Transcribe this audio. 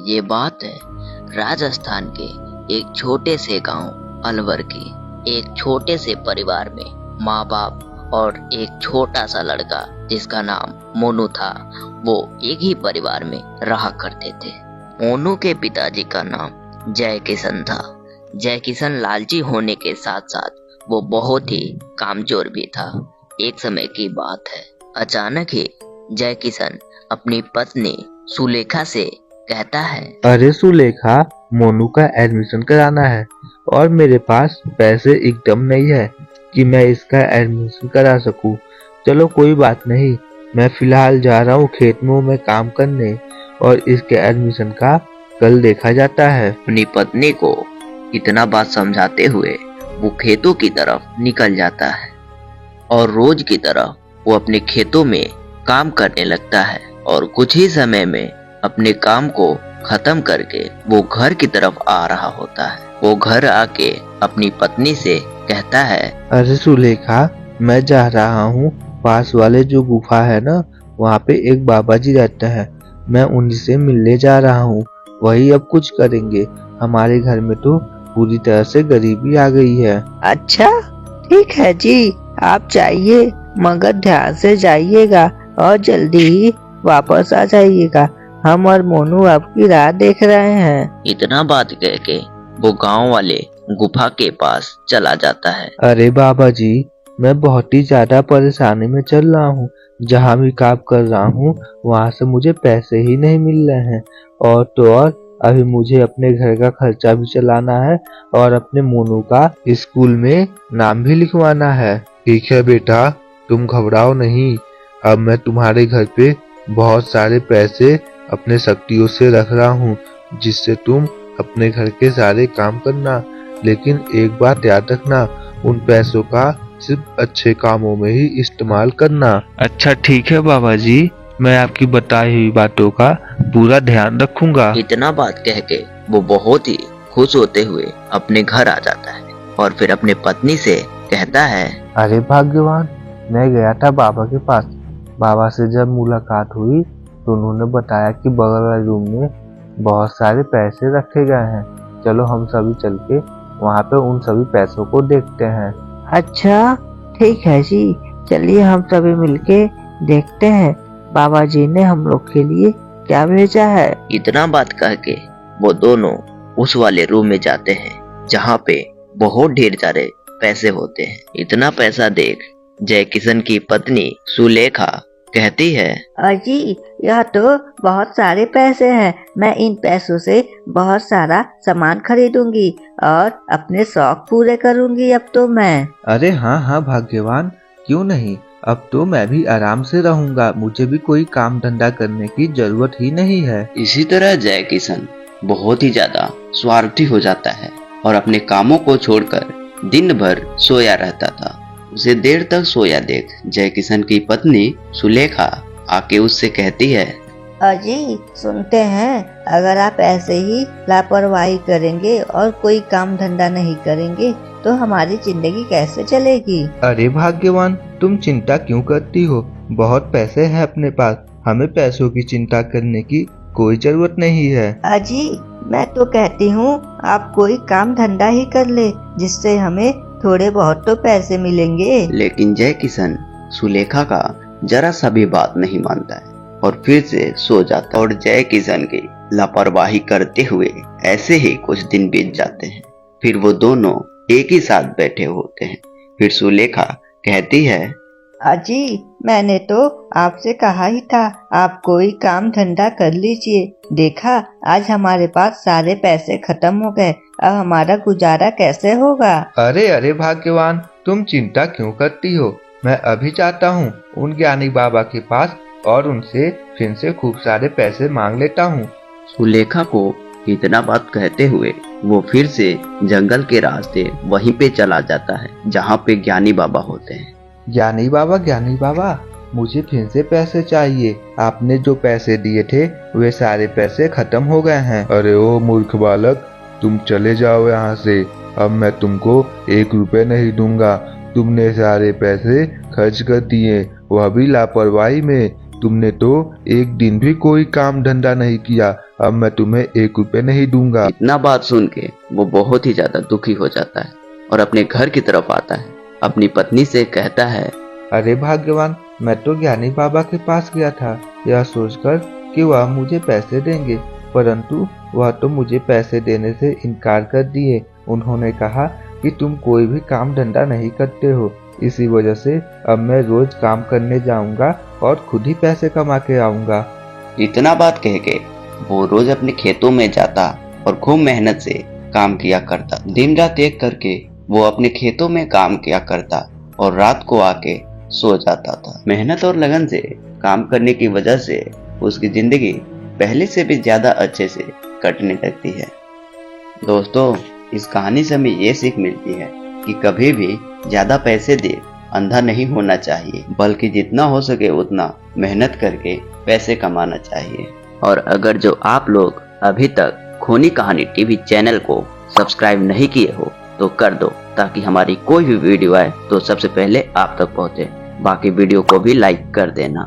ये बात है राजस्थान के एक छोटे से गांव अलवर की। एक छोटे से परिवार में माँ बाप और एक छोटा सा लड़का जिसका नाम मोनू था, वो एक ही परिवार में रहा करते थे। मोनू के पिताजी का नाम जय किशन था। जय किशन लालची होने के साथ साथ वो बहुत ही कामचोर भी था। एक समय की बात है, अचानक ही जय किशन अपनी पत्नी सुलेखा से कहता है, अरे सुलेखा, मोनू का एडमिशन कराना है और मेरे पास पैसे एकदम नहीं है कि मैं इसका एडमिशन करा सकूं। चलो कोई बात नहीं, मैं फिलहाल जा रहा हूँ खेत में काम करने और इसके एडमिशन का कल देखा जाता है। अपनी पत्नी को इतना बात समझाते हुए वो खेतों की तरफ निकल जाता है और रोज की तरह वो अपने खेतों में काम करने लगता है और कुछ ही समय में अपने काम को खत्म करके वो घर की तरफ आ रहा होता है। वो घर आके अपनी पत्नी से कहता है, अरे सुलेखा, मैं जा रहा हूँ पास वाले जो गुफा है ना, वहाँ पे एक बाबा जी रहते हैं, मैं उन्हीं से मिलने जा रहा हूँ। वही अब कुछ करेंगे, हमारे घर में तो पूरी तरह से गरीबी आ गई है। अच्छा ठीक है जी, आप जाइए मगर ध्यान से जाइएगा और जल्दी ही वापस आ जाइएगा। हम और मोनू आपकी राह देख रहे हैं। इतना बात कह के वो गांव वाले गुफा के पास चला जाता है। अरे बाबा जी, मैं बहुत ही ज्यादा परेशानी में चल रहा हूँ। जहाँ भी काम कर रहा हूँ वहाँ से मुझे पैसे ही नहीं मिल रहे हैं, और तो और अभी मुझे अपने घर का खर्चा भी चलाना है और अपने मोनू का स्कूल में नाम भी लिखवाना है। ठीक है बेटा, तुम घबराओ नहीं। अब मैं तुम्हारे घर पे बहुत सारे पैसे अपने शक्तियों से रख रहा हूँ, जिससे तुम अपने घर के सारे काम करना। लेकिन एक बात याद रखना, उन पैसों का सिर्फ अच्छे कामों में ही इस्तेमाल करना। अच्छा ठीक है बाबा जी, मैं आपकी बताई हुई बातों का पूरा ध्यान रखूंगा। इतना बात कह के वो बहुत ही खुश होते हुए अपने घर आ जाता है और फिर अपने पत्नी से कहता है, अरे भाग्यवान, मैं गया था बाबा के पास। बाबा से जब मुलाकात हुई तो उन्होंने बताया कि बगल वाले रूम में बहुत सारे पैसे रखे गए हैं। चलो हम सभी चल के वहाँ पे उन सभी पैसों को देखते हैं। अच्छा ठीक है जी, चलिए हम सभी मिलके देखते हैं बाबा जी ने हम लोग के लिए क्या भेजा है। इतना बात कह के वो दोनों उस वाले रूम में जाते हैं जहाँ पे बहुत ढेर सारे पैसे होते हैं। इतना पैसा देख जय किशन की पत्नी सुलेखा कहती है, अजी यह तो बहुत सारे पैसे हैं, मैं इन पैसों से बहुत सारा सामान खरीदूंगी और अपने शौक पूरे करूंगी अब तो मैं। अरे हाँ हाँ भाग्यवान, क्यों नहीं, अब तो मैं भी आराम से रहूंगा, मुझे भी कोई काम धंधा करने की जरूरत ही नहीं है। इसी तरह जय किशन बहुत ही ज्यादा स्वार्थी हो जाता है और अपने कामों को छोड़कर दिन भर सोया रहता था। उसे देर तक सोया देख जय किशन की पत्नी सुलेखा आके उससे कहती है, अजी सुनते हैं, अगर आप ऐसे ही लापरवाही करेंगे और कोई काम धंधा नहीं करेंगे तो हमारी जिंदगी कैसे चलेगी। अरे भाग्यवान, तुम चिंता क्यों करती हो, बहुत पैसे हैं अपने पास, हमें पैसों की चिंता करने की कोई जरूरत नहीं है। अजी मैं तो कहती हूँ आप कोई काम धंधा ही कर ले, जिससे हमें थोड़े बहुत तो पैसे मिलेंगे। लेकिन जय किशन सुलेखा का जरा सा भी बात नहीं मानता है और फिर से सो जाता है। और जय किशन की लापरवाही करते हुए ऐसे ही कुछ दिन बीत जाते हैं। फिर वो दोनों एक ही साथ बैठे होते हैं। फिर सुलेखा कहती है, अजी मैंने तो आपसे कहा ही था आप कोई काम धंधा कर लीजिए, देखा आज हमारे पास सारे पैसे खत्म हो गए, अब हमारा गुजारा कैसे होगा। अरे अरे भाग्यवान, तुम चिंता क्यों करती हो, मैं अभी जाता हूँ उन ज्ञानी बाबा के पास और उनसे फिर से खूब सारे पैसे मांग लेता हूँ। सुलेखा को इतना बात कहते हुए वो फिर से जंगल के रास्ते वहीं पे चला जाता है जहाँ पे ज्ञानी बाबा होते हैं। ज्ञानी बाबा, मुझे फिर से पैसे चाहिए, आपने जो पैसे दिए थे वे सारे पैसे खत्म हो गए हैं। अरे ओ मूर्ख बालक, तुम चले जाओ यहाँ से, अब मैं तुमको 1 रुपए नहीं दूंगा, तुमने सारे पैसे खर्च कर दिए, वह भी लापरवाही में। तुमने तो एक दिन भी कोई काम धंधा नहीं किया, अब मैं तुम्हें 1 रुपए नहीं दूंगा। इतना बात सुन के वो बहुत ही ज्यादा दुखी हो जाता है और अपने घर की तरफ आता है। अपनी पत्नी से कहता है, अरे भाग्यवान, मैं तो ज्ञानी बाबा के पास गया था यह सोचकर कि वह मुझे पैसे देंगे, परंतु वह तो मुझे पैसे देने से इनकार कर दिए। उन्होंने कहा कि तुम कोई भी काम धंधा नहीं करते हो, इसी वजह से अब मैं रोज काम करने जाऊंगा और खुद ही पैसे कमा के आऊंगा। इतना बात कह के वो रोज अपने खेतों में जाता और खूब मेहनत से काम किया करता। दिन रात एक करके वो अपने खेतों में काम किया करता और रात को आके सो जाता था। मेहनत और लगन से काम करने की वजह से उसकी जिंदगी पहले से भी ज्यादा अच्छे से कटने लगती है। दोस्तों, इस कहानी से हमें ये सीख मिलती है कि कभी भी ज्यादा पैसे दे अंधा नहीं होना चाहिए, बल्कि जितना हो सके उतना मेहनत करके पैसे कमाना चाहिए। और अगर जो आप लोग अभी तक खूनी कहानी टीवी चैनल को सब्सक्राइब नहीं किए हो तो कर दो, ताकि हमारी कोई भी वीडियो आए तो सबसे पहले आप तक पहुंचे। बाकी वीडियो को भी लाइक कर देना।